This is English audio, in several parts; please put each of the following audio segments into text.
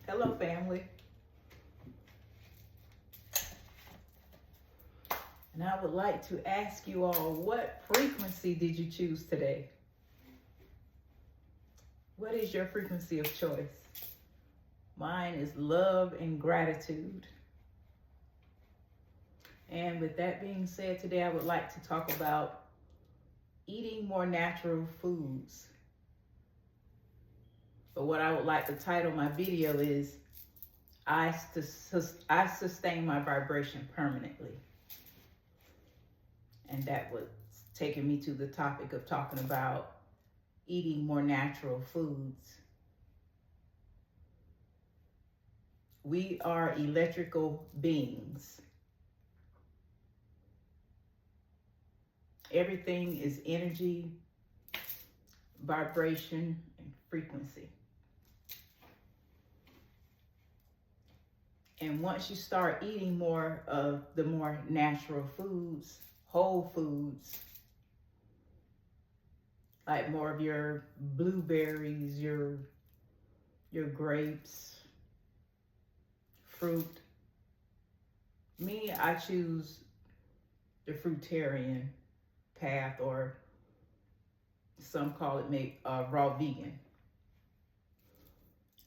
Hello, family. And I would like to ask you all, what frequency did you choose today? What is your frequency of choice? Mine is love and gratitude. And with that being said, today I would like to talk about eating more natural foods. But what I would like to title my video is, I sustain my vibration permanently. And that was taking me to the topic of talking about eating more natural foods. We are electrical beings. Everything is energy, vibration, and frequency. And once you start eating more of the more natural foods, whole foods, like more of your blueberries, your grapes, fruit. Me, I choose the fruitarian path, or some call it raw vegan.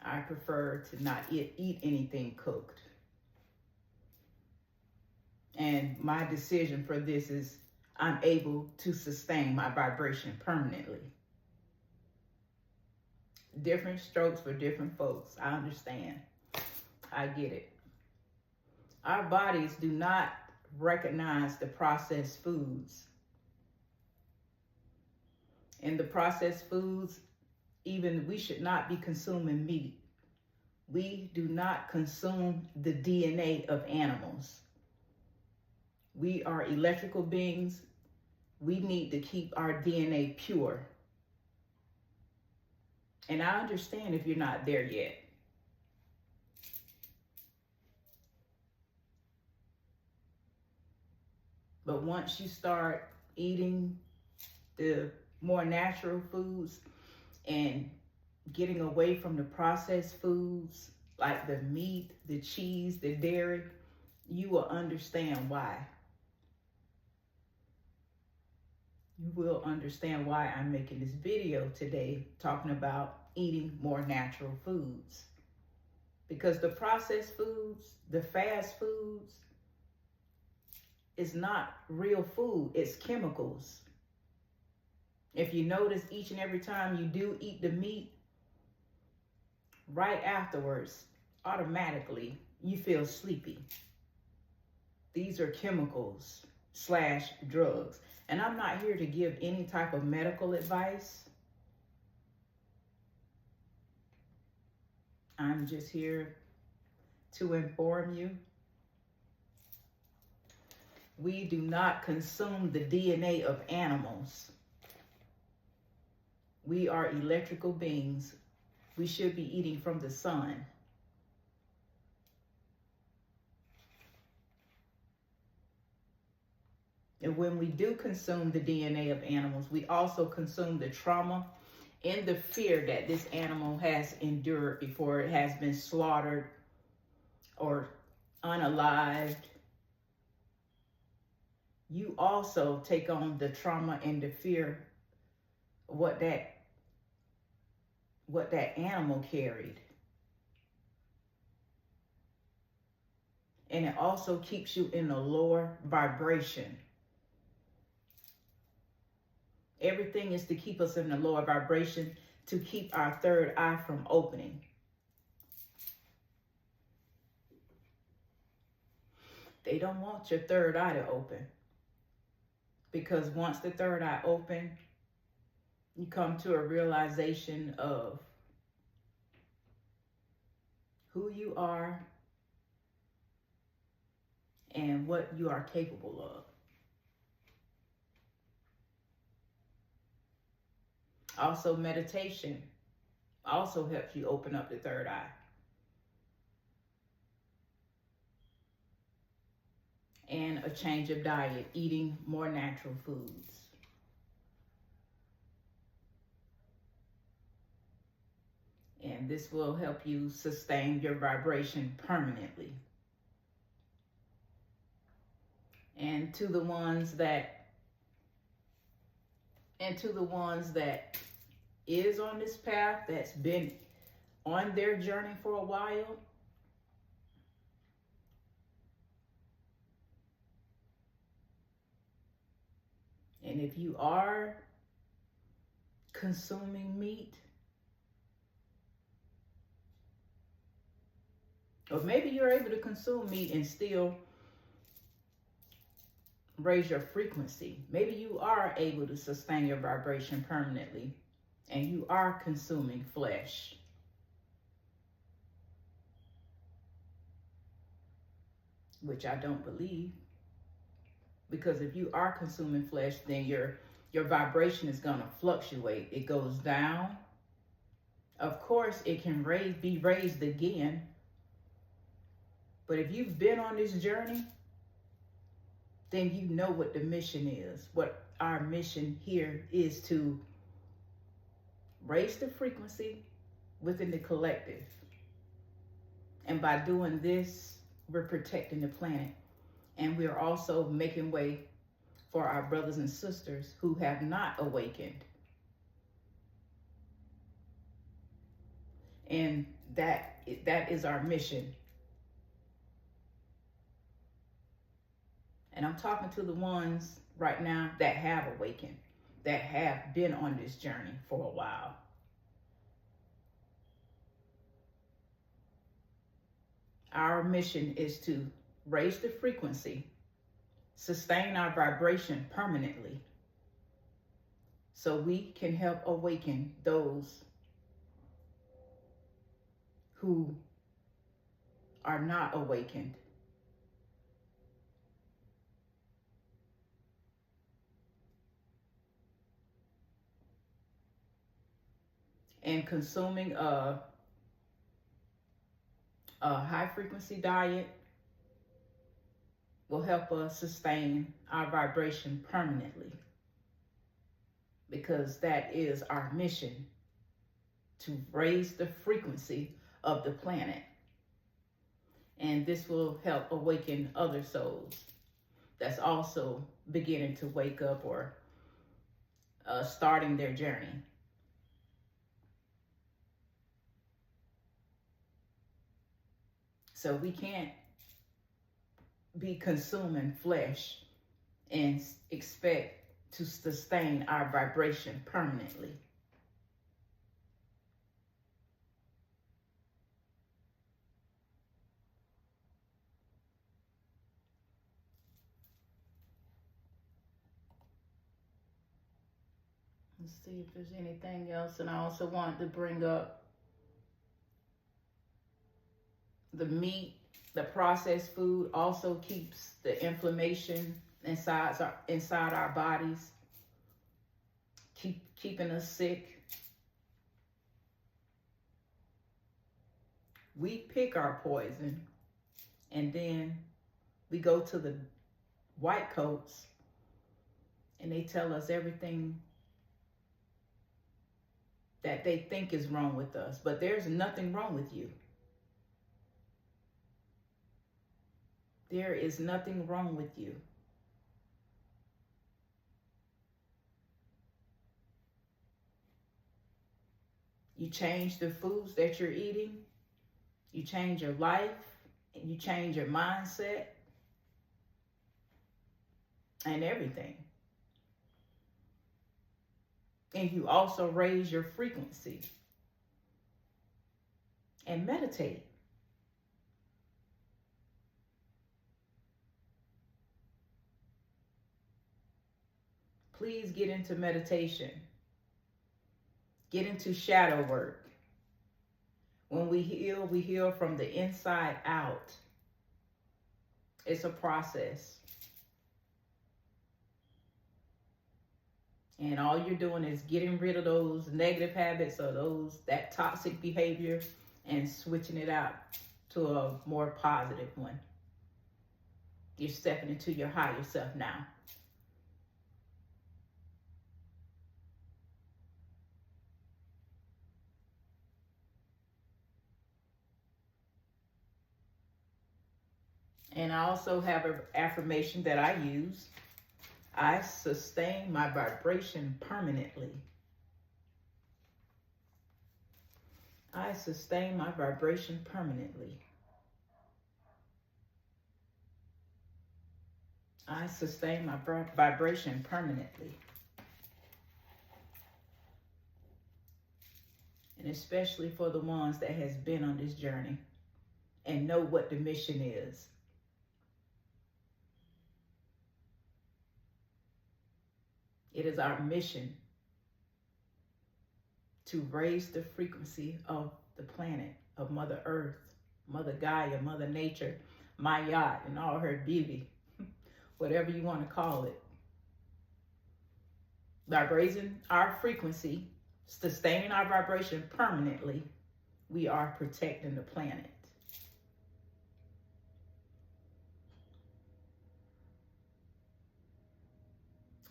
I prefer to not eat anything cooked. And my decision for this is, I'm able to sustain my vibration permanently. Different strokes for different folks. I understand. I get it. Our bodies do not recognize the processed foods. And the processed foods, even we should not be consuming meat. We do not consume the DNA of animals. We are electrical beings. We need to keep our DNA pure. And I understand if you're not there yet. But once you start eating the more natural foods and getting away from the processed foods, like the meat, the cheese, the dairy, you will understand why. You will understand why I'm making this video today talking about eating more natural foods. Because the processed foods, the fast foods, is not real food, it's chemicals. If you notice, each and every time you do eat the meat, right afterwards, automatically, you feel sleepy. These are chemicals / drugs. And I'm not here to give any type of medical advice. I'm just here to inform you. We do not consume the DNA of animals. We are electrical beings. We should be eating from the sun. And when we do consume the DNA of animals, we also consume the trauma and the fear that this animal has endured before it has been slaughtered or unalived. You also take on the trauma and the fear of what that animal carried. And it also keeps you in a lower vibration. Everything is to keep us in a lower vibration, to keep our third eye from opening. They don't want your third eye to open. Because once the third eye open, you come to a realization of who you are and what you are capable of. Also, meditation also helps you open up the third eye. And a change of diet, eating more natural foods. And And this will help you sustain your vibration permanently. And to the ones that is on this path, that's been on their journey for a while, and if you are consuming meat, or maybe you're able to consume meat and still raise your frequency. Maybe you are able to sustain your vibration permanently and you are consuming flesh. Which I don't believe. Because if you are consuming flesh, then your vibration is going to fluctuate. It goes down. Of course, it can be raised again. But if you've been on this journey, then you know what the mission is. What our mission here is to raise the frequency within the collective. And by doing this, we're protecting the planet. And we're also making way for our brothers and sisters who have not awakened. And that is our mission. And I'm talking to the ones right now that have awakened, that have been on this journey for a while. Our mission is to raise the frequency, sustain our vibration permanently, so we can help awaken those who are not awakened. And consuming a high frequency diet will help us sustain our vibration permanently, because that is our mission, to raise the frequency of the planet. And this will help awaken other souls that's also beginning to wake up or starting their journey. So we can't be consuming flesh and expect to sustain our vibration permanently. Let's see if there's anything else. And I also wanted to bring up the meat. The processed food also keeps the inflammation inside our bodies, keeping us sick. We pick our poison, and then we go to the white coats, and they tell us everything that they think is wrong with us. But there's nothing wrong with you. There is nothing wrong with you. You change the foods that you're eating, you change your life, and you change your mindset, and everything. And you also raise your frequency and meditate. Please get into meditation. Get into shadow work. When we heal from the inside out. It's a process. And all you're doing is getting rid of those negative habits or that toxic behavior and switching it out to a more positive one. You're stepping into your higher self now. And I also have an affirmation that I use. I sustain my vibration permanently. I sustain my vibration permanently. I sustain my vibration permanently. And especially for the ones that has been on this journey and know what the mission is. It is our mission to raise the frequency of the planet, of Mother Earth, Mother Gaia, Mother Nature, Ma'at, and all her beauty, whatever you want to call it. By raising our frequency, sustaining our vibration permanently, we are protecting the planet.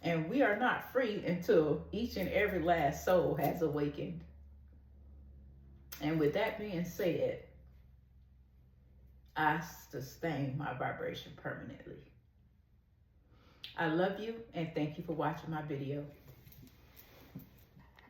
And we are not free until each and every last soul has awakened. And with that being said, I sustain my vibration permanently. I love you and thank you for watching my video.